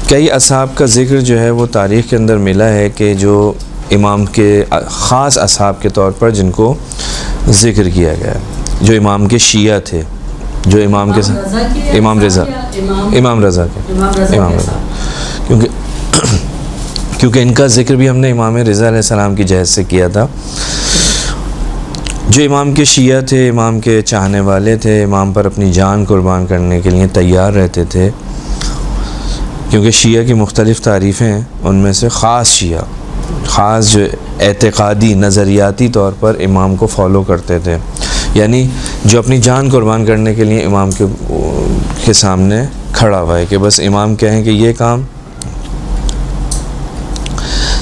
کئی اصحاب کا ذکر جو ہے وہ تاریخ کے اندر ملا ہے کہ جو امام کے خاص اصحاب کے طور پر جن کو ذکر کیا گیا ہے، جو امام کے شیعہ تھے، جو امام کے امام رضا کیونکہ ان کا ذکر بھی ہم نے امام رضا علیہ السلام کی جہت سے کیا تھا، جو امام کے شیعہ تھے، امام کے چاہنے والے تھے، امام پر اپنی جان قربان کرنے کے لیے تیار رہتے تھے، کیونکہ شیعہ کی مختلف تعریفیں ہیں، ان میں سے خاص شیعہ، خاص جو اعتقادی نظریاتی طور پر امام کو فالو کرتے تھے، یعنی جو اپنی جان قربان کرنے کے لیے امام کے سامنے کھڑا ہوا ہے کہ بس امام کہیں کہ یہ کام۔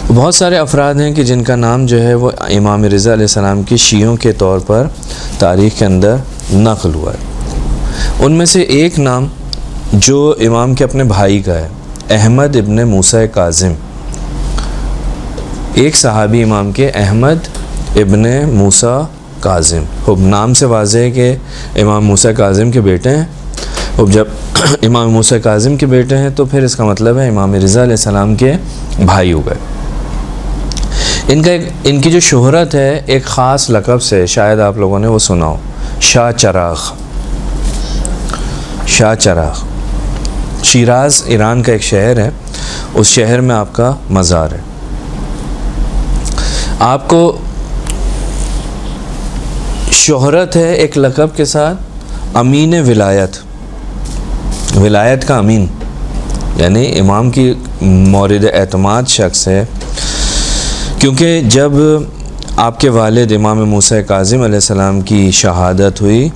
بہت سارے افراد ہیں کہ جن کا نام جو ہے وہ امام رضا علیہ السلام کی شیعوں کے طور پر تاریخ کے اندر نقل ہوا ہے۔ ان میں سے ایک نام جو امام کے اپنے بھائی کا ہے، احمد ابن موسیٰ کاظم، ایک صحابی امام کے احمد ابن موسیٰ کاظم، اب نام سے واضح ہے کہ امام موسیٰ کاظم کے بیٹے ہیں، اب جب امام موسیٰ کاظم کے بیٹے ہیں تو پھر اس کا مطلب ہے امام رضا علیہ السلام کے بھائی ہو گئے۔ ان کی جو شہرت ہے ایک خاص لقب سے، شاید آپ لوگوں نے وہ سنا ہو، شاہ چراغ۔ شاہ چراغ شیراز ایران کا ایک شہر ہے، اس شہر میں آپ کا مزار ہے۔ آپ کو شہرت ہے ایک لقب کے ساتھ، امین ولایت، ولایت کا امین، یعنی امام کی مورد اعتماد شخص ہے، کیونکہ جب آپ کے والد امام موسیٰ کاظم علیہ السلام کی شہادت ہوئی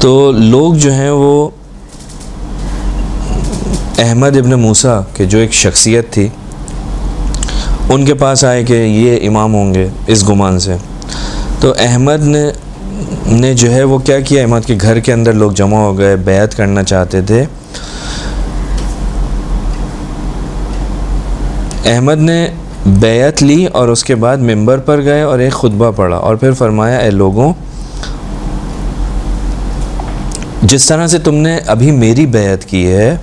تو لوگ جو ہیں وہ احمد ابن موسیٰ کے جو ایک شخصیت تھی ان کے پاس آئے کہ یہ امام ہوں گے اس گمان سے، تو احمد نے جو ہے وہ کیا کیا، احمد کے گھر کے اندر لوگ جمع ہو گئے، بیعت کرنا چاہتے تھے۔ احمد نے بیعت لی اور اس کے بعد منبر پر گئے اور ایک خطبہ پڑھا اور پھر فرمایا، اے لوگوں، جس طرح سے تم نے ابھی میری بیعت کی ہے،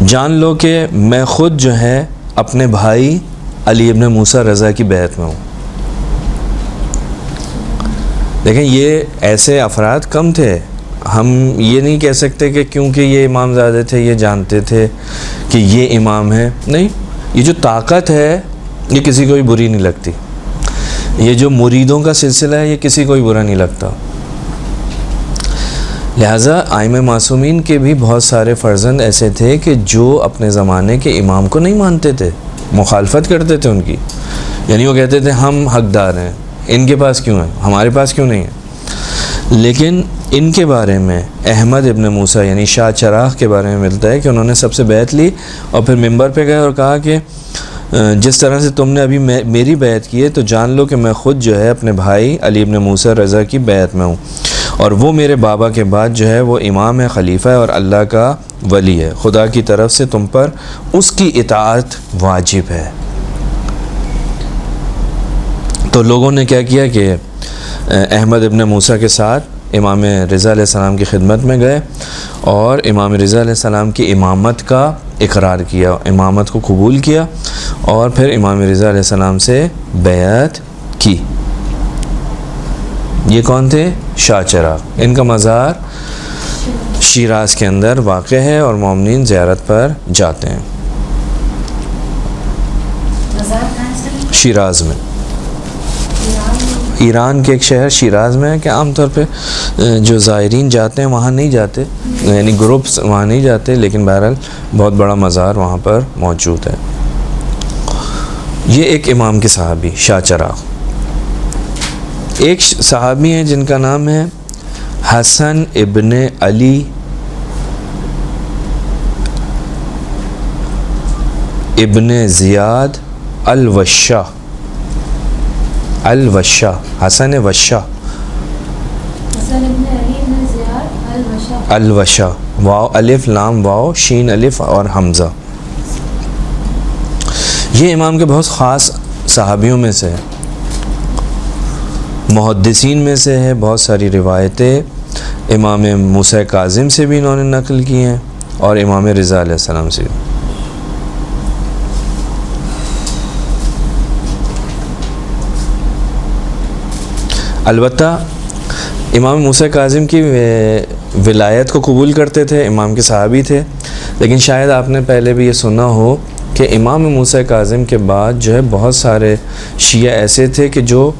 جان لو کہ میں خود جو ہے اپنے بھائی علی ابن موسیٰ رضا کی بیعت میں ہوں۔ دیکھیں یہ ایسے افراد کم تھے، ہم یہ نہیں کہہ سکتے کہ کیونکہ یہ امام زادے تھے یہ جانتے تھے کہ یہ امام ہے، نہیں، یہ جو طاقت ہے یہ کسی کو بھی بری نہیں لگتی، یہ جو مریدوں کا سلسلہ ہے یہ کسی کو بھی برا نہیں لگتا۔ لہٰذا ائمہ معصومین کے بھی بہت سارے فرزند ایسے تھے کہ جو اپنے زمانے کے امام کو نہیں مانتے تھے، مخالفت کرتے تھے ان کی، یعنی وہ کہتے تھے ہم حقدار ہیں، ان کے پاس کیوں ہے، ہمارے پاس کیوں نہیں ہے۔ لیکن ان کے بارے میں احمد ابن موسیٰ یعنی شاہ چراغ کے بارے میں ملتا ہے کہ انہوں نے سب سے بیعت لی اور پھر منبر پہ گئے اور کہا کہ جس طرح سے تم نے ابھی میری بیعت کی ہے تو جان لو کہ میں خود جو ہے اپنے بھائی علی ابن موسیٰ رضا کی بیعت میں ہوں، اور وہ میرے بابا کے بعد جو ہے وہ امام ہے، خلیفہ ہے اور اللہ کا ولی ہے، خدا کی طرف سے تم پر اس کی اطاعت واجب ہے۔ تو لوگوں نے کیا کیا کہ احمد ابن موسیٰ کے ساتھ امام رضا علیہ السلام کی خدمت میں گئے اور امام رضا علیہ السلام کی امامت کا اقرار کیا، امامت کو قبول کیا اور پھر امام رضا علیہ السلام سے بیعت کی۔ یہ کون تھے؟ شاہ چراغ۔ ان کا مزار شیراز کے اندر واقع ہے اور مومنین زیارت پر جاتے ہیں۔ شیراز میں، ایران کے ایک شہر شیراز میں ہے کہ عام طور پہ جو زائرین جاتے ہیں وہاں نہیں جاتے، یعنی گروپس وہاں نہیں جاتے، لیکن بہرحال بہت بڑا مزار وہاں پر موجود ہے۔ یہ ایک امام کے صحابی شاہ چراغ۔ ایک صحابی ہیں جن کا نام ہے حسن ابن علی ابن زیاد الوشہ، حسن وشہ، الوشہ، واو الف لام واو شین الف اور حمزہ۔ یہ امام کے بہت خاص صحابیوں میں سے ہے، محدثین میں سے ہے، بہت ساری روایتیں امام موسیٰ کاظم سے بھی انہوں نے نقل کی ہیں اور امام رضا علیہ السلام سے بھی۔ البتہ امام موسیٰ کاظم کی ولایت کو قبول کرتے تھے، امام کے صحابی تھے، لیکن شاید آپ نے پہلے بھی یہ سنا ہو کہ امام موسیٰ کاظم کے بعد جو ہے بہت سارے شیعہ ایسے تھے کہ جو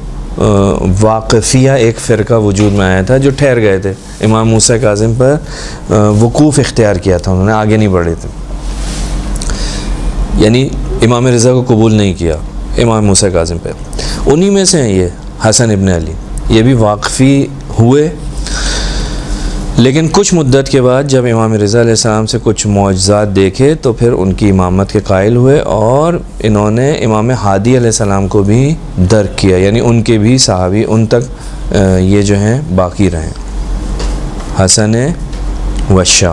واقفیہ ایک فرقہ وجود میں آیا تھا، جو ٹھہر گئے تھے، امام موسیٰ کاظم پر وقوف اختیار کیا تھا، انہوں نے آگے نہیں بڑھے تھے، یعنی امام رضا کو قبول نہیں کیا امام موسیٰ کاظم پہ۔ انہی میں سے ہیں یہ حسن ابن علی، یہ بھی واقفی ہوئے، لیکن کچھ مدت کے بعد جب امام رضا علیہ السلام سے کچھ معجزات دیکھے تو پھر ان کی امامت کے قائل ہوئے، اور انہوں نے امام ہادی علیہ السلام کو بھی درک کیا، یعنی ان کے بھی صحابی ان تک یہ جو ہیں باقی رہیں، حسن وشا۔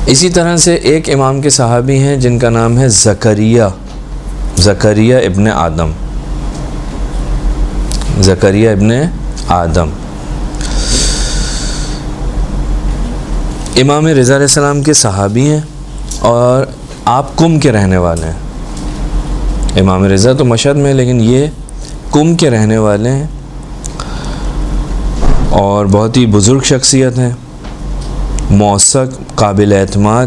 اسی طرح سے ایک امام کے صحابی ہیں جن کا نام ہے زکریا ابن آدم، زکریا ابن آدم امام رضا علیہ السلام کے صحابی ہیں، اور آپ کم کے رہنے والے ہیں۔ امام رضا تو مشہد میں، لیکن یہ کم کے رہنے والے ہیں، اور بہت ہی بزرگ شخصیت ہیں، موثق، قابل اعتماد،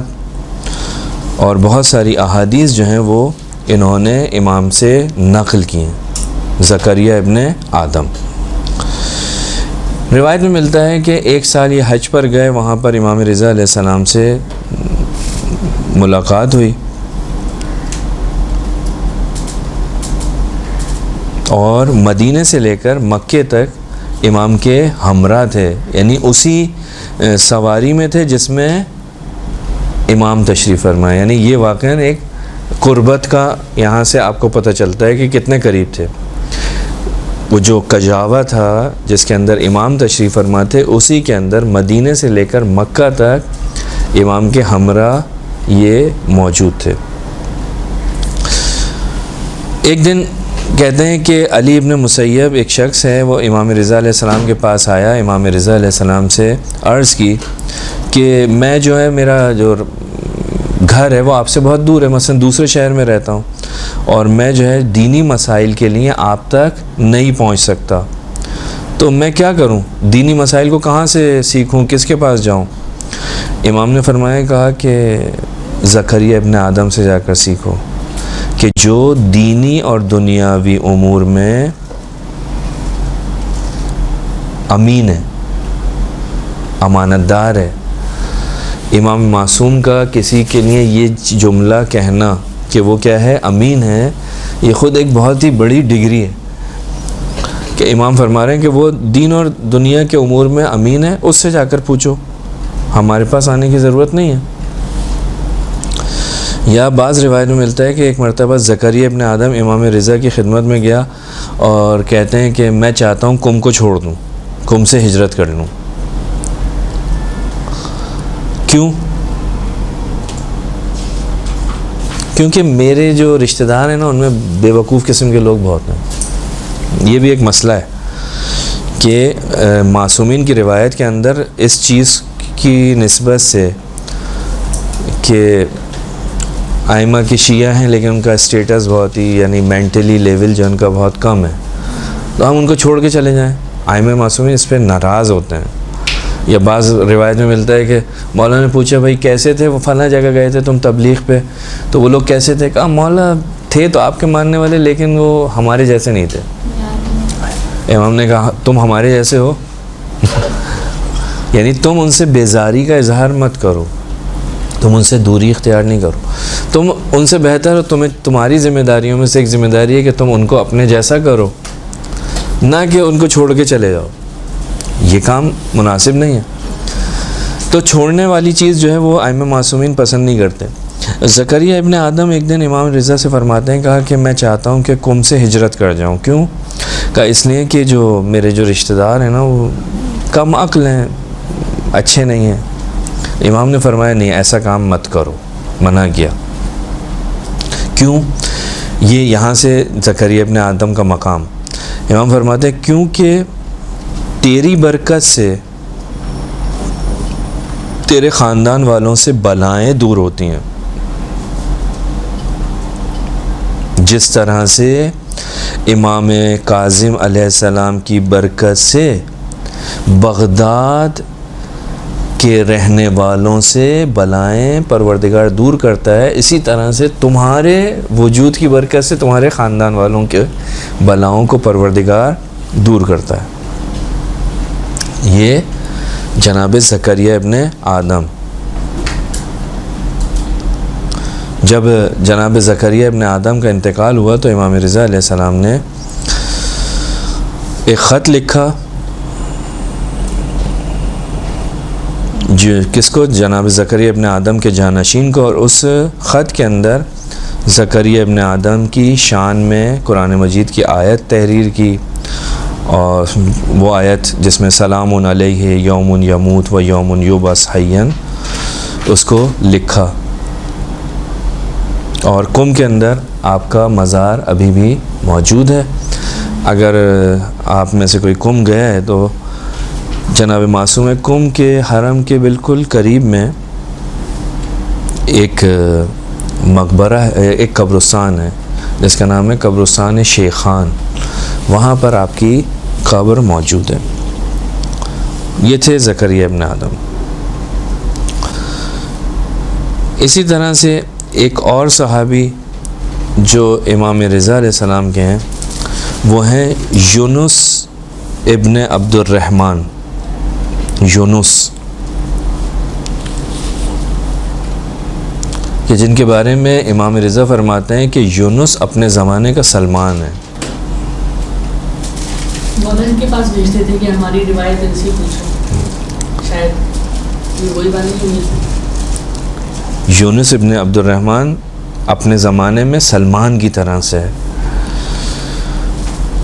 اور بہت ساری احادیث جو ہیں وہ انہوں نے امام سے نقل کی ہیں۔ زکریا ابن آدم، روایت میں ملتا ہے کہ ایک سال یہ حج پر گئے، وہاں پر امام رضا علیہ السلام سے ملاقات ہوئی، اور مدینے سے لے کر مکے تک امام کے ہمراہ تھے، یعنی اسی سواری میں تھے جس میں امام تشریف فرمائے، یعنی یہ واقعاً ایک قربت کا یہاں سے آپ کو پتہ چلتا ہے کہ کتنے قریب تھے۔ وہ جو کجاوہ تھا جس کے اندر امام تشریف فرما تھے، اسی کے اندر مدینے سے لے کر مکہ تک امام کے ہمراہ یہ موجود تھے۔ ایک دن کہتے ہیں کہ علی ابن مسیب ایک شخص ہے، وہ امام رضا علیہ السلام کے پاس آیا، امام رضا علیہ السلام سے عرض کی کہ میں جو ہے، میرا جو گھر ہے وہ آپ سے بہت دور ہے، مثلا دوسرے شہر میں رہتا ہوں، اور میں جو ہے دینی مسائل کے لیے آپ تک نہیں پہنچ سکتا، تو میں کیا کروں؟ دینی مسائل کو کہاں سے سیکھوں، کس کے پاس جاؤں؟ امام نے فرمایا، کہا کہ زکریا ابن آدم سے جا کر سیکھو، کہ جو دینی اور دنیاوی امور میں امین ہے، امانت دار ہے۔ امام معصوم کا کسی کے لیے یہ جملہ کہنا کہ وہ کیا ہے، امین ہے، یہ خود ایک بہت ہی بڑی ڈگری ہے، کہ امام فرما رہے ہیں کہ وہ دین اور دنیا کے امور میں امین ہے، اس سے جا کر پوچھو، ہمارے پاس آنے کی ضرورت نہیں ہے۔ یا بعض روایت میں ملتا ہے کہ ایک مرتبہ زکریا ابن آدم امام رضا کی خدمت میں گیا اور کہتے ہیں کہ میں چاہتا ہوں کم کو چھوڑ دوں، کم سے ہجرت کر لوں۔ کیوں؟ کیونکہ میرے جو رشتہ دار ہیں نا، ان میں بے وقوف قسم کے لوگ بہت ہیں۔ یہ بھی ایک مسئلہ ہے کہ معصومین کی روایت کے اندر اس چیز کی نسبت سے کہ ائمہ کی شیعہ ہیں لیکن ان کا اسٹیٹس بہت ہی، یعنی مینٹلی لیول جو ان کا بہت کم ہے، تو ہم ان کو چھوڑ کے چلے جائیں، ائمہ معصومین اس پہ ناراض ہوتے ہیں۔ یا بعض روایت میں ملتا ہے کہ مولا نے پوچھا بھائی کیسے تھے وہ، فلاں جگہ گئے تھے تم تبلیغ پہ، تو وہ لوگ کیسے تھے؟ کہا مولا تھے تو آپ کے ماننے والے، لیکن وہ ہمارے جیسے نہیں تھے۔ امام نے کہا تم ہمارے جیسے ہو، یعنی تم ان سے بیزاری کا اظہار مت کرو، تم ان سے دوری اختیار نہیں کرو، تم ان سے بہتر ہو، تمہاری ذمہ داریوں میں سے ایک ذمہ داری ہے کہ تم ان کو اپنے جیسا کرو، نہ کہ ان کو چھوڑ کے چلے جاؤ، یہ کام مناسب نہیں ہے۔ تو چھوڑنے والی چیز جو ہے وہ ائمہ معصومین پسند نہیں کرتے۔ زکریا ابن آدم ایک دن امام رضا سے فرماتے ہیں، کہا کہ میں چاہتا ہوں کہ قم سے ہجرت کر جاؤں۔ کیوں؟ کہا اس لیے کہ جو میرے جو رشتہ دار ہیں نا وہ کم عقل ہیں، اچھے نہیں ہیں۔ امام نے فرمایا نہیں، ایسا کام مت کرو، منع کیا۔ کیوں؟ یہ یہاں سے زکریا ابن آدم کا مقام۔ امام فرماتے ہیں کیونکہ تیری برکت سے تیرے خاندان والوں سے بلائیں دور ہوتی ہیں، جس طرح سے امام کاظم علیہ السلام کی برکت سے بغداد کے رہنے والوں سے بلائیں پروردگار دور کرتا ہے، اسی طرح سے تمہارے وجود کی برکت سے تمہارے خاندان والوں کے بلاؤں کو پروردگار دور کرتا ہے۔ یہ جناب زکریا ابن آدم، جب جناب زکریا ابن آدم کا انتقال ہوا تو امام رضا علیہ السلام نے ایک خط لکھا، کس کو؟ جناب زکریا ابن آدم کے جانشین کو، اور اس خط کے اندر زکریا ابن آدم کی شان میں قرآن مجید کی آیت تحریر کی، اور وہ آیت جس میں سلام علیہ یوم یموت و یوم یبعث حیا، اس کو لکھا، اور قم کے اندر آپ کا مزار ابھی بھی موجود ہے۔ اگر آپ میں سے کوئی قم گیا ہے تو جناب معصوم قم کے حرم کے بالکل قریب میں ایک مقبرہ ہے، ایک قبرستان ہے جس کا نام ہے قبرستان شیخان، وہاں پر آپ کی قبر موجود ہے۔ یہ تھے زکریا ابن آدم۔ اسی طرح سے ایک اور صحابی جو امام رضا علیہ السلام کے ہیں وہ ہیں یونس ابن عبد الرحمن۔ یونس، کہ جن کے بارے میں امام رضا فرماتے ہیں کہ یونس اپنے زمانے کا سلمان ہے۔ مولانا ان کے پاس بھیجتے تھے کہ ہماری روایت ان سے پوچھو، شاید یہ وہی بات نہیں۔ یونس ابن عبد الرحمن اپنے زمانے میں سلمان کی طرح سے ہے،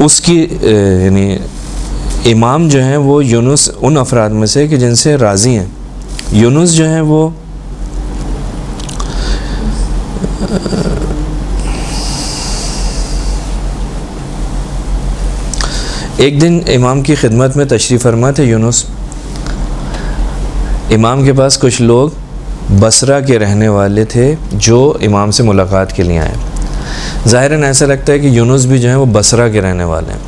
اس کی یعنی امام جو ہیں وہ یونس ان افراد میں سے کہ جن سے راضی ہیں۔ یونس جو ہیں وہ ایک دن امام کی خدمت میں تشریف فرما تھے یونس۔ امام کے پاس کچھ لوگ بصرہ کے رہنے والے تھے جو امام سے ملاقات کے لیے آئے۔ ظاہراً ایسا لگتا ہے کہ یونس بھی جو ہیں وہ بصرہ کے رہنے والے ہیں۔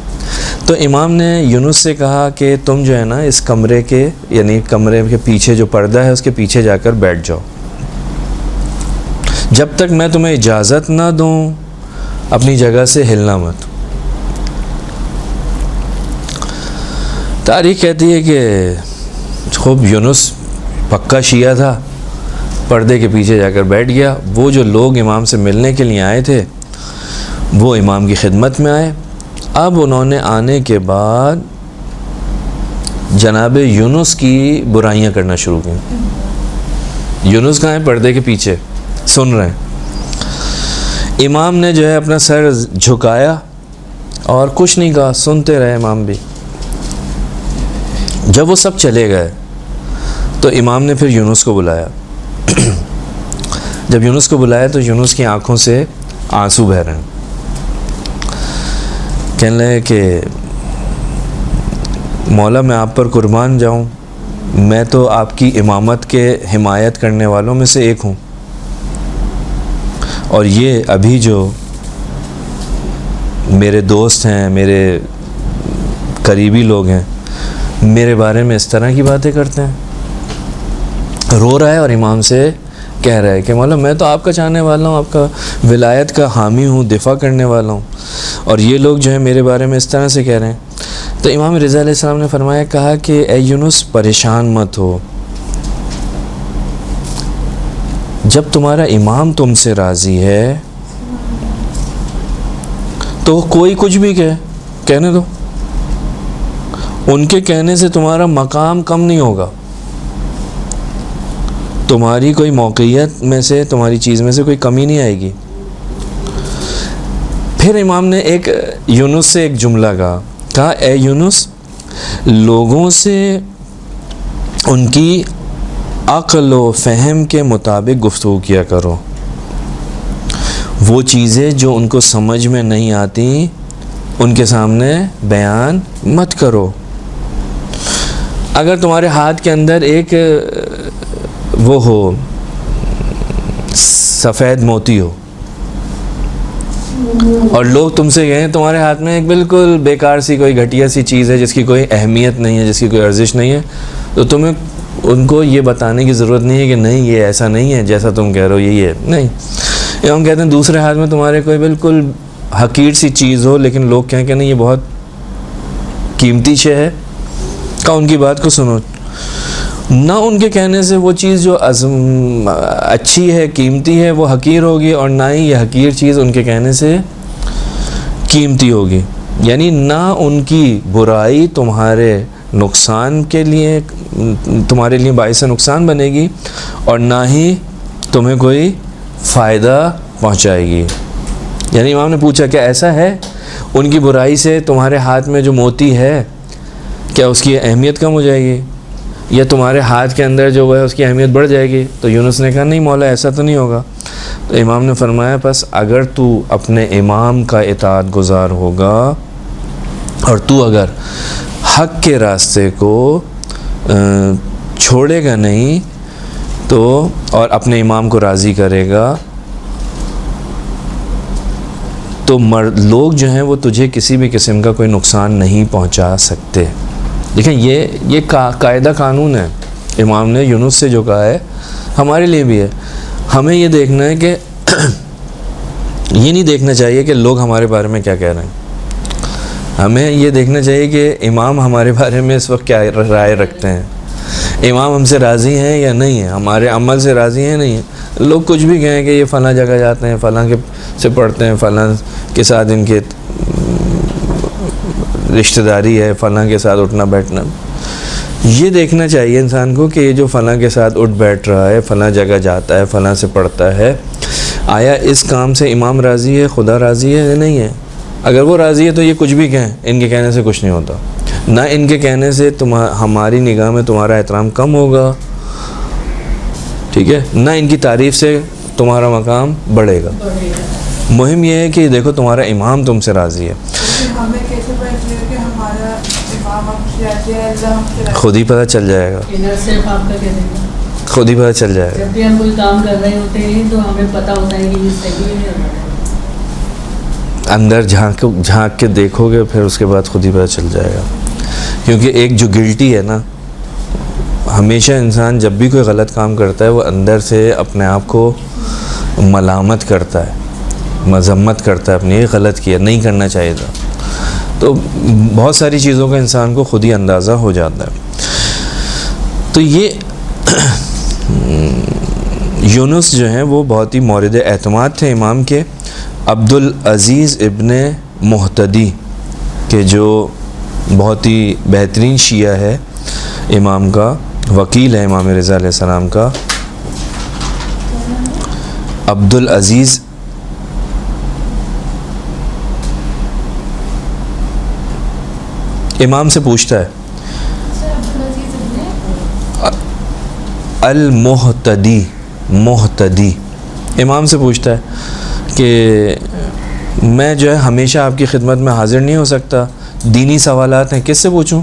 تو امام نے یونس سے کہا کہ تم جو ہے نا اس کمرے کے یعنی کمرے کے پیچھے جو پردہ ہے اس کے پیچھے جا کر بیٹھ جاؤ، جب تک میں تمہیں اجازت نہ دوں اپنی جگہ سے ہلنا مت۔ تاریخ کہتی ہے کہ خوب یونس پکا شیعہ تھا، پردے کے پیچھے جا کر بیٹھ گیا۔ وہ جو لوگ امام سے ملنے کے لیے آئے تھے وہ امام کی خدمت میں آئے۔ اب انہوں نے آنے کے بعد جناب یونس کی برائیاں کرنا شروع کی۔ یونس کہاں ہے؟ پردے کے پیچھے سن رہے ہیں۔ امام نے جو ہے اپنا سر جھکایا اور کچھ نہیں کہا، سنتے رہے امام بھی۔ جب وہ سب چلے گئے تو امام نے پھر یونس کو بلایا۔ جب یونس کو بلایا تو یونس کی آنکھوں سے آنسو بہہ رہے ہیں، کہنے لگے کہ مولا میں آپ پر قربان جاؤں، میں تو آپ کی امامت کے حمایت کرنے والوں میں سے ایک ہوں، اور یہ ابھی جو میرے دوست ہیں، میرے قریبی لوگ ہیں، میرے بارے میں اس طرح کی باتیں کرتے ہیں۔ رو رہا ہے اور امام سے کہہ رہا ہے کہ مولا میں تو آپ کا چاہنے والا ہوں، آپ کا ولایت کا حامی ہوں، دفاع کرنے والا ہوں، اور یہ لوگ جو ہیں میرے بارے میں اس طرح سے کہہ رہے ہیں۔ تو امام رضا علیہ السلام نے فرمایا، کہا کہ اے یونس پریشان مت ہو، جب تمہارا امام تم سے راضی ہے تو کوئی کچھ بھی کہنے دو، ان کے کہنے سے تمہارا مقام کم نہیں ہوگا، تمہاری کوئی موقعیت میں سے، تمہاری چیز میں سے کوئی کمی نہیں آئے گی۔ پھر امام نے یونس سے ایک جملہ کہا اے یونس لوگوں سے ان کی عقل و فہم کے مطابق گفتگو کیا کرو، وہ چیزیں جو ان کو سمجھ میں نہیں آتی ان کے سامنے بیان مت کرو۔ اگر تمہارے ہاتھ کے اندر ایک وہ ہو سفید موتی ہو اور لوگ تم سے کہیں تمہارے ہاتھ میں ایک بالکل بیکار سی کوئی گھٹیا سی چیز ہے جس کی کوئی اہمیت نہیں ہے, جس کی کوئی ارزش نہیں ہے, تو تمہیں ان کو یہ بتانے کی ضرورت نہیں ہے کہ نہیں یہ ایسا نہیں ہے جیسا تم کہہ رہے ہو, یہی ہے نہیں. یہ ہم کہتے ہیں دوسرے ہاتھ میں تمہارے کوئی بالکل حقیر سی چیز ہو لیکن لوگ کہیں کہ نہیں یہ بہت قیمتی شے ہے, کا ان کی بات کو سنو. نہ ان کے کہنے سے وہ چیز جو اچھی ہے قیمتی ہے وہ حقیر ہوگی, اور نہ ہی یہ حقیر چیز ان کے کہنے سے قیمتی ہوگی. یعنی نہ ان کی برائی تمہارے نقصان کے لیے تمہارے لیے باعث نقصان بنے گی, اور نہ ہی تمہیں کوئی فائدہ پہنچائے گی. یعنی امام نے پوچھا کیا ایسا ہے ان کی برائی سے تمہارے ہاتھ میں جو موتی ہے کیا اس کی اہمیت کم ہو جائے گی, یا تمہارے ہاتھ کے اندر جو ہے اس کی اہمیت بڑھ جائے گی؟ تو یونس نے کہا نہیں مولا ایسا تو نہیں ہوگا. تو امام نے فرمایا بس اگر تو اپنے امام کا اطاعت گزار ہوگا اور تو اگر حق کے راستے کو چھوڑے گا نہیں تو اور اپنے امام کو راضی کرے گا تو لوگ جو ہیں وہ تجھے کسی بھی قسم کا کوئی نقصان نہیں پہنچا سکتے. دیکھیں یہ قاعدہ قانون ہے امام نے یونس سے جو کہا ہے ہمارے لیے بھی ہے. ہمیں یہ دیکھنا ہے کہ یہ نہیں دیکھنا چاہیے کہ لوگ ہمارے بارے میں کیا کہہ رہے ہیں, ہمیں یہ دیکھنا چاہیے کہ امام ہمارے بارے میں اس وقت کیا رائے رکھتے ہیں, امام ہم سے راضی ہیں یا نہیں ہیں, ہمارے عمل سے راضی ہیں نہیں ہیں. لوگ کچھ بھی کہیں کہ یہ فلاں جگہ جاتے ہیں, فلاں کے سے پڑھتے ہیں, فلاں کے ساتھ ان کے رشتہ داری ہے, فلاں کے ساتھ اٹھنا بیٹھنا. یہ دیکھنا چاہیے انسان کو کہ یہ جو فلاں کے ساتھ اٹھ بیٹھ رہا ہے, فلاں جگہ جاتا ہے, فلاں سے پڑھتا ہے, آیا اس کام سے امام راضی ہے, خدا راضی ہے یا نہیں ہے. اگر وہ راضی ہے تو یہ کچھ بھی کہیں, ان کے کہنے سے کچھ نہیں ہوتا. نہ ان کے کہنے سے ہماری نگاہ میں تمہارا احترام کم ہوگا, ٹھیک ہے, نہ ان کی تعریف سے تمہارا مقام بڑھے گا. مہم یہ ہے کہ دیکھو تمہارا امام تم سے راضی ہے. خود ہی پتہ چل جائے گا, خود ہی پتہ چل جائے گا. جب بھی ہم کوئی کام کر رہے ہوتے ہیں تو ہمیں پتہ ہوتا ہے کہ یہ صحیح ہے, اندر جھانک کے دیکھو گے پھر اس کے بعد خود ہی پتہ چل جائے گا. کیونکہ ایک جو گلٹی ہے نا, ہمیشہ انسان جب بھی کوئی غلط کام کرتا ہے وہ اندر سے اپنے آپ کو ملامت کرتا ہے, مذمت کرتا ہے اپنی, یہ غلط کیا, نہیں کرنا چاہیے تھا. تو بہت ساری چیزوں کا انسان کو خود ہی اندازہ ہو جاتا ہے. تو یہ یونس جو ہیں وہ بہت ہی مورد اعتماد تھے امام کے. عبدالعزیز ابن محتدی کہ جو بہت ہی بہترین شیعہ ہے امام کا, وکیل ہے امام رضا علیہ السلام کا. عبدالعزیز امام سے پوچھتا ہے المحتدی, محتدی امام سے پوچھتا ہے کہ میں جو ہے ہمیشہ آپ کی خدمت میں حاضر نہیں ہو سکتا, دینی سوالات ہیں, کس سے پوچھوں؟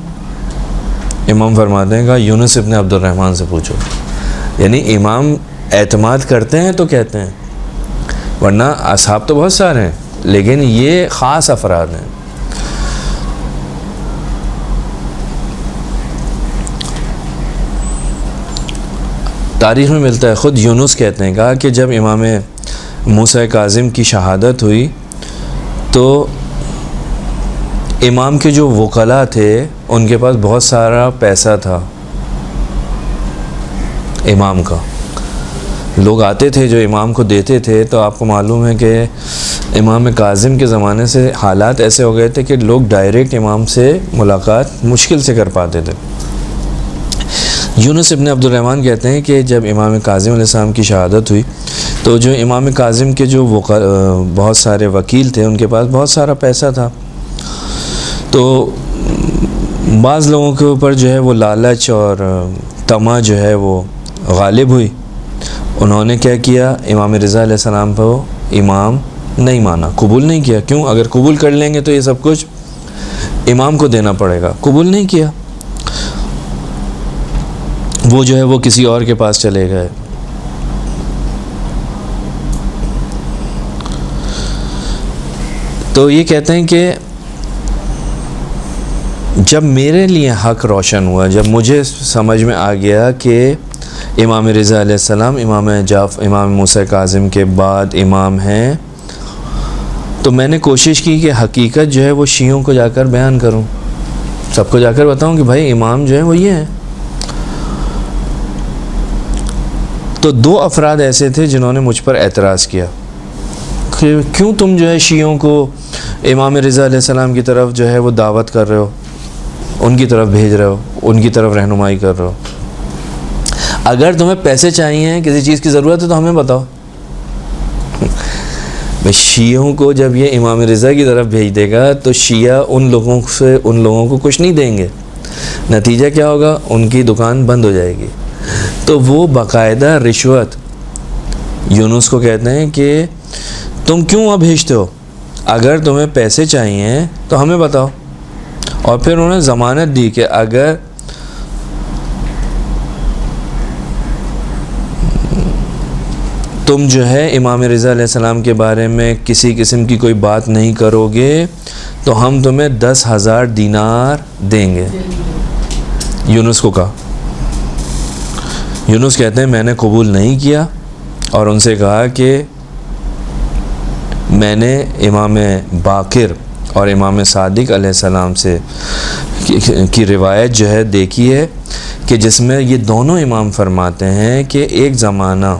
امام فرماتے ہیں کہ یونس ابن عبد الرحمن سے پوچھو. یعنی امام اعتماد کرتے ہیں تو کہتے ہیں, ورنہ اصحاب تو بہت سارے ہیں لیکن یہ خاص افراد ہیں. تاریخ میں ملتا ہے, خود یونس کہتے ہیں کہا کہ جب امام موسیٰ کاظم کی شہادت ہوئی تو امام کے جو وکلاء تھے ان کے پاس بہت سارا پیسہ تھا امام کا. لوگ آتے تھے جو امام کو دیتے تھے. تو آپ کو معلوم ہے کہ امام کاظم کے زمانے سے حالات ایسے ہو گئے تھے کہ لوگ ڈائریکٹ امام سے ملاقات مشکل سے کر پاتے تھے. یونس ابن عبد الرحمن کہتے ہیں کہ جب امام کاظم علیہ السلام کی شہادت ہوئی تو جو امام کاظم کے جو بہت سارے وکیل تھے ان کے پاس بہت سارا پیسہ تھا. تو بعض لوگوں کے اوپر جو ہے وہ لالچ اور طمع جو ہے وہ غالب ہوئی. انہوں نے کیا کیا, امام رضا علیہ السلام کو امام نہیں مانا, قبول نہیں کیا. کیوں؟ اگر قبول کر لیں گے تو یہ سب کچھ امام کو دینا پڑے گا. قبول نہیں کیا. وہ جو ہے وہ کسی اور کے پاس چلے گئے. تو یہ کہتے ہیں کہ جب میرے لیے حق روشن ہوا، جب مجھے سمجھ میں آ گیا کہ امام رضا علیہ السلام امام موسیٰ کاظم کے بعد امام ہیں، تو میں نے کوشش کی کہ حقیقت جو ہے وہ شیعوں کو جا کر بیان کروں، سب کو جا کر بتاؤں کہ بھائی امام جو ہیں وہ یہ ہیں. تو 2 افراد ایسے تھے جنہوں نے مجھ پر اعتراض کیا کہ کیوں تم جو ہے شیعوں کو امام رضا علیہ السلام کی طرف جو ہے وہ دعوت کر رہے ہو، ان کی طرف بھیج رہے ہو، ان کی طرف رہنمائی کر رہے ہو. اگر تمہیں پیسے چاہیے، کسی چیز کی ضرورت ہے تو ہمیں بتاؤ. شیعوں کو جب یہ امام رضا کی طرف بھیج دے گا تو شیعہ ان لوگوں کو کچھ نہیں دیں گے. نتیجہ کیا ہوگا؟ ان کی دکان بند ہو جائے گی. تو وہ باقاعدہ رشوت یونس کو کہتے ہیں کہ تم کیوں وہاں بھیجتے ہو؟ اگر تمہیں پیسے چاہیے تو ہمیں بتاؤ. اور پھر انہوں نے ضمانت دی کہ اگر تم جو ہے امام رضا علیہ السلام کے بارے میں کسی قسم کی کوئی بات نہیں کرو گے تو ہم تمہیں 10,000 دینار دیں گے. یونس کو کہا. یونس کہتے ہیں میں نے قبول نہیں کیا اور ان سے کہا کہ میں نے امام باقر اور امام صادق علیہ السلام سے کی روایت جو ہے دیکھی ہے کہ جس میں یہ دونوں امام فرماتے ہیں کہ ایک زمانہ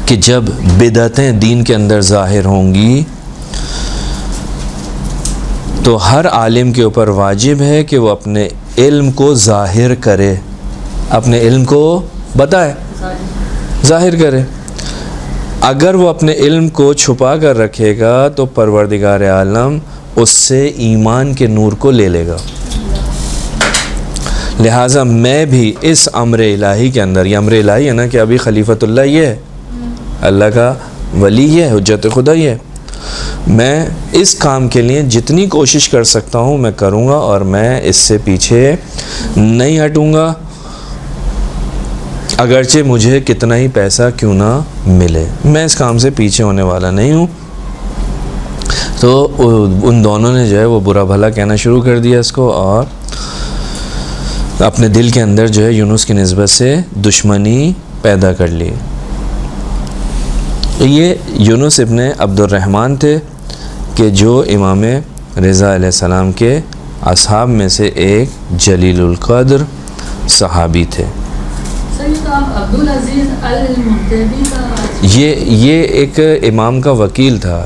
کہ جب بدعتیں دین کے اندر ظاہر ہوں گی تو ہر عالم کے اوپر واجب ہے کہ وہ اپنے علم کو ظاہر کرے، اپنے علم کو بتائے، ظاہر کرے. اگر وہ اپنے علم کو چھپا کر رکھے گا تو پروردگار عالم اس سے ایمان کے نور کو لے لے گا. لہٰذا میں بھی اس امر الہی کے اندر، یہ امر الہی ہے نا کہ ابھی خلیفۃ اللہ یہ ہے، اللہ کا ولی یہ ہے، حجت خدا یہ ہے، میں اس کام کے لیے جتنی کوشش کر سکتا ہوں میں کروں گا اور میں اس سے پیچھے نہیں ہٹوں گا، اگرچہ مجھے کتنا ہی پیسہ کیوں نہ ملے، میں اس کام سے پیچھے ہونے والا نہیں ہوں. تو ان دونوں نے جو ہے وہ برا بھلا کہنا شروع کر دیا اس کو، اور اپنے دل کے اندر جو ہے یونس کی نسبت سے دشمنی پیدا کر لی. یہ یونس ابن عبد الرحمن تھے کہ جو امام رضا علیہ السلام کے اصحاب میں سے ایک جلیل القدر صحابی تھے. یہ ایک امام کا وکیل تھا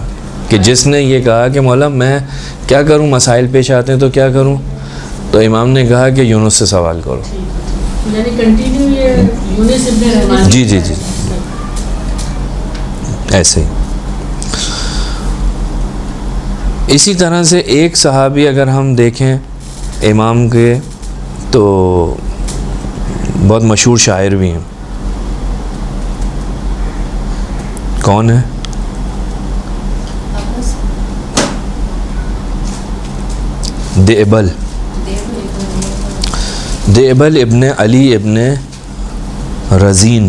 کہ جس نے یہ کہا کہ مولا میں کیا کروں، مسائل پیش آتے ہیں تو کیا کروں، تو امام نے کہا کہ یونس سے سوال کرو. جی جی جی ایسے ہی. اسی طرح سے ایک صحابی اگر ہم دیکھیں امام کے تو بہت مشہور شاعر بھی ہیں. کون ہے؟ دیبل ابن علی ابن رزین،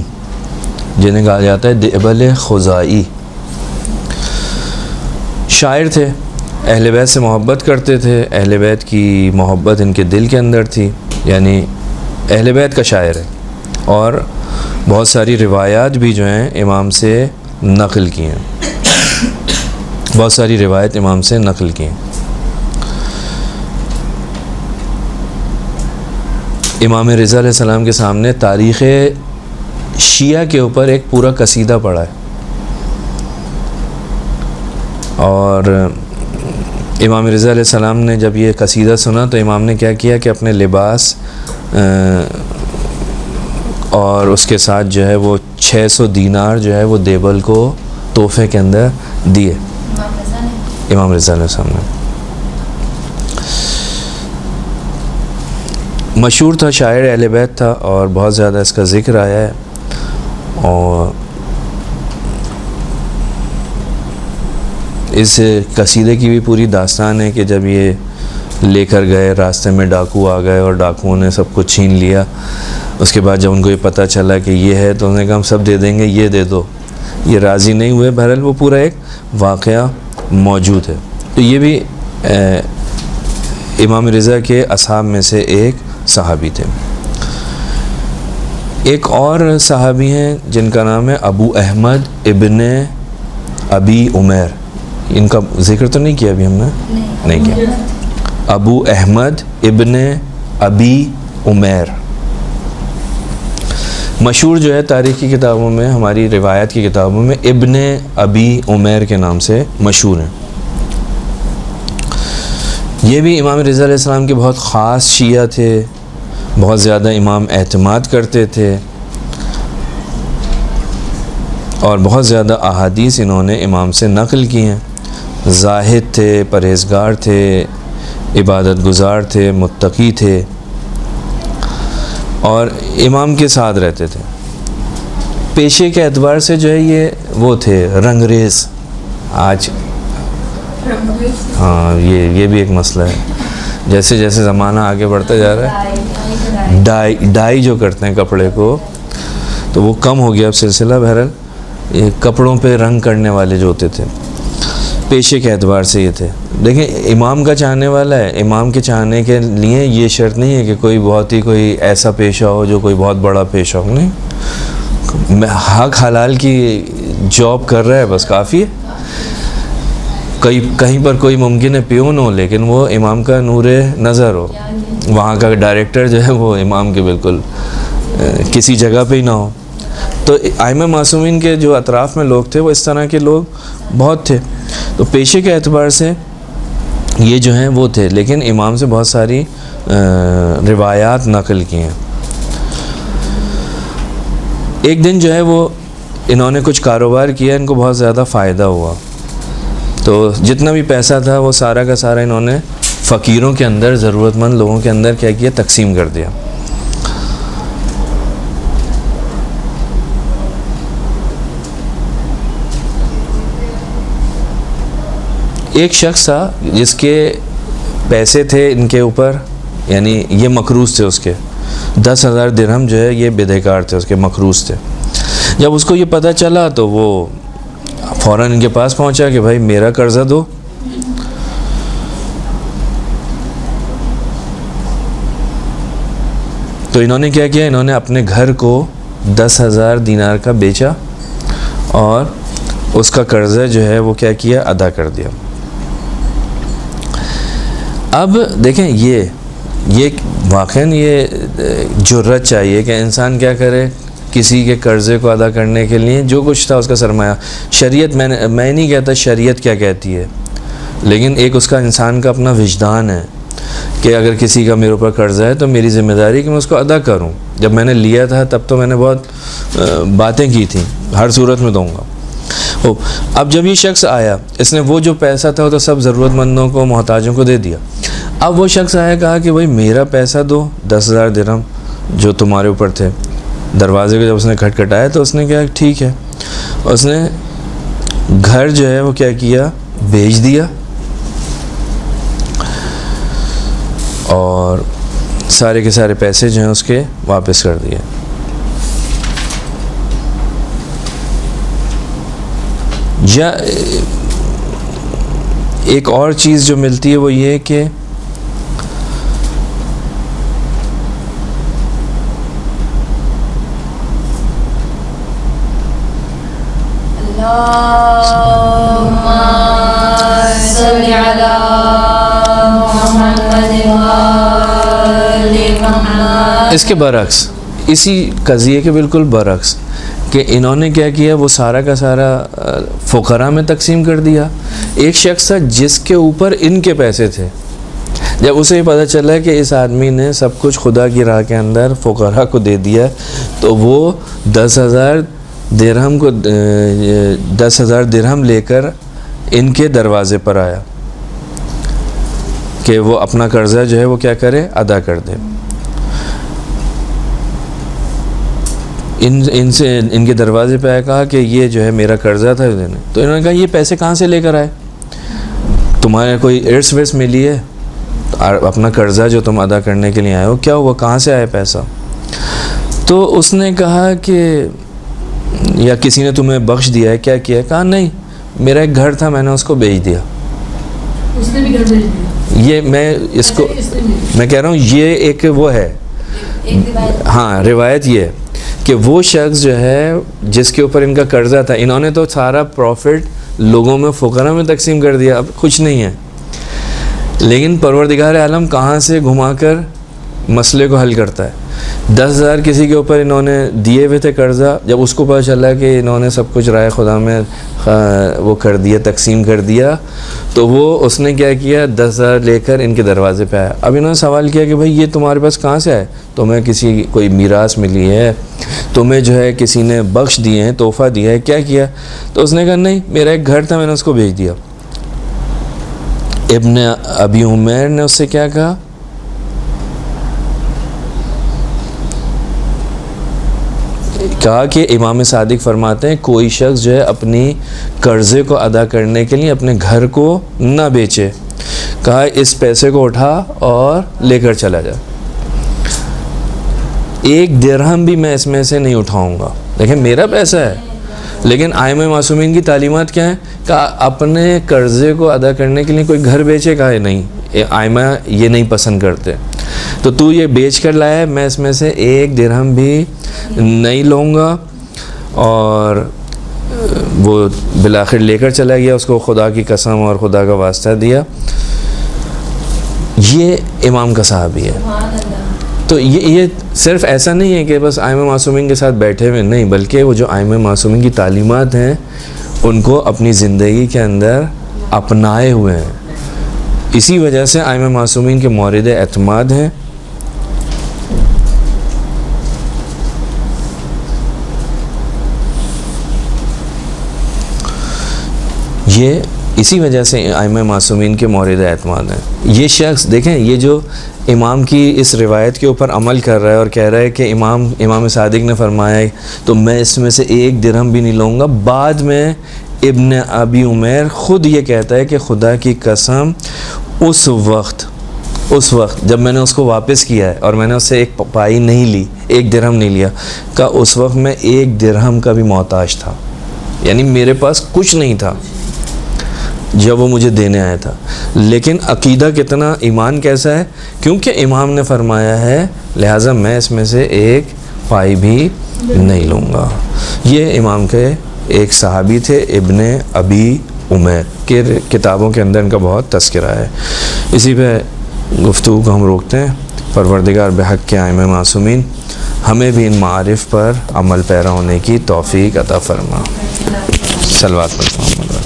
جنہیں کہا جاتا ہے دیبل خزائی. شاعر تھے، اہل بیت سے محبت کرتے تھے، اہل بیت کی محبت ان کے دل کے اندر تھی، یعنی اہل بیت کا شاعر ہے، اور بہت ساری روایات بھی جو ہیں امام سے نقل کی ہیں، بہت ساری روایت امام سے نقل کی ہیں. امام رضا علیہ السلام کے سامنے تاریخ شیعہ کے اوپر ایک پورا قصیدہ پڑھا ہے، اور امام رضا علیہ السلام نے جب یہ قصیدہ سنا تو امام نے کیا کیا کہ اپنے لباس اور اس کے ساتھ جو ہے وہ 600 دینار جو ہے وہ دیبل کو تحفے کے اندر دیے. امام رضا علیہ السلام نے. مشہور تھا، شاعر اہل بیت تھا، اور بہت زیادہ اس کا ذکر آیا ہے. اور اس قصیدے کی بھی پوری داستان ہے کہ جب یہ لے کر گئے، راستے میں ڈاکو آ گئے اور ڈاکوؤں نے سب کچھ چھین لیا. اس کے بعد جب ان کو یہ پتہ چلا کہ یہ ہے تو انہوں نے کہا ہم سب دے دیں گے، یہ دے دو. یہ راضی نہیں ہوئے. بہرحال وہ پورا ایک واقعہ موجود ہے. تو یہ بھی امام رضا کے اصحاب میں سے ایک صحابی تھے. ایک اور صحابی ہیں جن کا نام ہے ابو احمد ابن ابی عمیر. ان کا ذکر تو نہیں کیا ابھی ہم نے؟ نہیں کیا. ابو احمد ابن ابی عمیر مشہور جو ہے تاریخ کی کتابوں میں، ہماری روایت کی کتابوں میں ابن ابی عمیر کے نام سے مشہور ہیں. یہ بھی امام رضا علیہ السلام کے بہت خاص شیعہ تھے، بہت زیادہ امام اعتماد کرتے تھے اور بہت زیادہ احادیث انہوں نے امام سے نقل کی ہیں. زاہد تھے، پرہیزگار تھے، عبادت گزار تھے، متقی تھے اور امام کے ساتھ رہتے تھے. پیشے کے اعتبار سے جو ہے یہ وہ تھے رنگریز. آج ہاں یہ بھی ایک مسئلہ ہے. جیسے جیسے زمانہ آگے بڑھتا جا رہا ہے ڈائی جو کرتے ہیں کپڑے کو تو وہ کم ہو گیا اب سلسلہ. بہرحال یہ کپڑوں پہ رنگ کرنے والے جو ہوتے تھے پیشے کے اعتبار سے یہ تھے. دیکھیں امام کا چاہنے والا ہے، امام کے چاہنے کے لیے یہ شرط نہیں ہے کہ کوئی بہت ہی کوئی ایسا پیشہ ہو جو کوئی بہت بڑا پیشہ ہو. نہیں، حق حلال کی جاب کر رہا ہے بس کافی ہے. کہیں پر کوئی ممکن ہے پیون ہو لیکن وہ امام کا نور نظر ہو، وہاں کا ڈائریکٹر جو ہے وہ امام کے بالکل کسی جگہ پہ ہی نہ ہو. تو ائمہ معصومین کے جو اطراف میں لوگ تھے وہ اس طرح کے لوگ بہت تھے. تو پیشے کے اعتبار سے یہ جو ہیں وہ تھے، لیکن امام سے بہت ساری روایات نقل کی ہیں. ایک دن جو ہے وہ انہوں نے کچھ کاروبار کیا، ان کو بہت زیادہ فائدہ ہوا. تو جتنا بھی پیسہ تھا وہ سارا کا سارا انہوں نے فقیروں کے اندر، ضرورت مند لوگوں کے اندر کیا کیا، تقسیم کر دیا. ایک شخص تھا جس کے پیسے تھے ان کے اوپر، یعنی یہ مقروض تھے، اس کے 10,000 درہم جو ہے یہ بدہکار تھے، اس کے مقروض تھے. جب اس کو یہ پتہ چلا تو وہ فوراً ان کے پاس پہنچا کہ بھائی میرا قرضہ دو. تو انہوں نے کیا کیا، انہوں نے اپنے گھر کو 10,000 دینار کا بیچا اور اس کا قرضہ جو ہے وہ کیا کیا، ادا کر دیا. اب دیکھیں یہ واقعاً یہ جرت چاہیے کہ انسان کیا کرے، کسی کے قرضے کو ادا کرنے کے لیے جو کچھ تھا اس کا سرمایہ. شریعت میں نہیں کہتا شریعت کیا کہتی ہے، لیکن ایک اس کا انسان کا اپنا وجدان ہے کہ اگر کسی کا میرے اوپر قرضہ ہے تو میری ذمہ داری کہ میں اس کو ادا کروں. جب میں نے لیا تھا تب تو میں نے بہت باتیں کی تھیں، ہر صورت میں دوں گا. اب جب یہ شخص آیا، اس نے وہ جو پیسہ تھا وہ تو سب ضرورت مندوں کو، محتاجوں کو دے دیا. اب وہ شخص آیا، کہا کہ بھائی میرا پیسہ دو، 10,000 درہم جو تمہارے اوپر تھے. دروازے کو جب اس نے کھٹکھٹایا تو اس نے کہا ٹھیک ہے. اس نے گھر جو ہے وہ کیا کیا، بیچ دیا اور سارے کے سارے پیسے جو ہیں اس کے واپس کر دیے. یا ایک اور چیز جو ملتی ہے وہ یہ کہ اس کے برعکس، اسی قضیے کے بالکل برعکس، کہ انہوں نے کیا کیا، وہ سارا کا سارا فقراء میں تقسیم کر دیا. ایک شخص تھا جس کے اوپر ان کے پیسے تھے، جب اسے پتہ چلا کہ اس آدمی نے سب کچھ خدا کی راہ کے اندر فقراء کو دے دیا تو وہ 10,000 درہم کو 10,000 درہم لے کر ان کے دروازے پر آیا کہ وہ اپنا قرضہ جو ہے وہ کیا کرے، ادا کر دے. ان کے دروازے پہ آیا، کہا کہ یہ جو ہے میرا قرضہ تھا. تو انہوں نے کہا یہ پیسے کہاں سے لے کر آئے، تمہارے کوئی ارث ورث ملی ہے؟ اپنا قرضہ جو تم ادا کرنے کے لیے آئے ہو کیا ہوا, کہاں سے آئے پیسہ؟ تو اس نے کہا کہ یا کسی نے تمہیں بخش دیا ہے, کیا کیا؟ کہا نہیں, میرا ایک گھر تھا, میں نے اس کو بیچ دیا. اس نے بھی گھر بیچ دیا. یہ میں اس کو میں کہہ رہا ہوں, یہ ایک وہ ہے, ہاں روایت یہ ہے کہ وہ شخص جو ہے جس کے اوپر ان کا قرضہ تھا, انہوں نے تو سارا پروفٹ لوگوں میں فقراء میں تقسیم کر دیا, اب کچھ نہیں ہے. لیکن پروردگار عالم کہاں سے گھما کر مسئلے کو حل کرتا ہے. 10,000 کسی کے اوپر انہوں نے دیے ہوئے تھے قرضہ, جب اس کو پتہ چلا کہ انہوں نے سب کچھ رائے خدا میں وہ کر دیا, تقسیم کر دیا, تو وہ اس نے کیا کیا, 10,000 لے کر ان کے دروازے پہ آیا. اب انہوں نے سوال کیا کہ بھائی یہ تمہارے پاس کہاں سے آئے؟ تمہیں کسی کوئی میراث ملی ہے, تمہیں جو ہے کسی نے بخش دیے ہیں, تحفہ دیا ہے, کیا کیا؟ تو اس نے کہا نہیں, میرا ایک گھر تھا, میں نے اس کو بیچ دیا. ابن ابی عمیر نے اس سے کیا کہا, کہا کہ امام صادق فرماتے ہیں کوئی شخص جو ہے اپنی قرضے کو ادا کرنے کے لیے اپنے گھر کو نہ بیچے. کہا اس پیسے کو اٹھا اور لے کر چلا جا, 1 درہم بھی میں اس میں سے نہیں اٹھاؤں گا. دیکھیں میرا پیسہ ہے, لیکن ائمہ معصومین کی تعلیمات کیا ہیں, کہا اپنے قرضے کو ادا کرنے کے لیے کوئی گھر بیچے, کہا نہیں, ائمہ یہ نہیں پسند کرتے. تو یہ بیچ کر لایا ہے, میں اس میں سے 1 درہم بھی نہیں لوں گا. اور وہ بالآخر لے کر چلا گیا, اس کو خدا کی قسم اور خدا کا واسطہ دیا. یہ امام کا صحابی ہے. تو یہ صرف ایسا نہیں ہے کہ بس ائمہ معصومین کے ساتھ بیٹھے ہوئے, نہیں, بلکہ وہ جو ائمہ معصومین کی تعلیمات ہیں ان کو اپنی زندگی کے اندر اپنائے ہوئے ہیں. اسی وجہ سے ائمہ معصومین کے مورد اعتماد ہیں. یہ اسی وجہ سے ائمہ معصومین کے مورد اعتماد ہیں. یہ شخص دیکھیں, یہ جو امام کی اس روایت کے اوپر عمل کر رہا ہے اور کہہ رہا ہے کہ امام صادق نے فرمایا ہے تو میں اس میں سے 1 درہم بھی نہیں لوں گا. بعد میں ابن ابی عمیر خود یہ کہتا ہے کہ خدا کی قسم اس وقت جب میں نے اس کو واپس کیا ہے اور میں نے اس سے 1 پائی نہیں لی, 1 درہم نہیں لیا, کہ اس وقت میں 1 درہم کا بھی محتاج تھا, یعنی میرے پاس کچھ نہیں تھا جب وہ مجھے دینے آیا تھا. لیکن عقیدہ کتنا, ایمان کیسا ہے, کیونکہ امام نے فرمایا ہے لہٰذا میں اس میں سے 1 پائی بھی نہیں لوں گا. یہ امام کے ایک صحابی تھے, ابن ابی عمیر, کے کتابوں کے اندر ان کا بہت تذکرہ ہے. اسی پہ گفتگو کو ہم روکتے ہیں. پروردگار بحق کے ائمہ معصومین ہمیں بھی ان معارف پر عمل پیرا ہونے کی توفیق عطا فرما. صلوات پر محمد.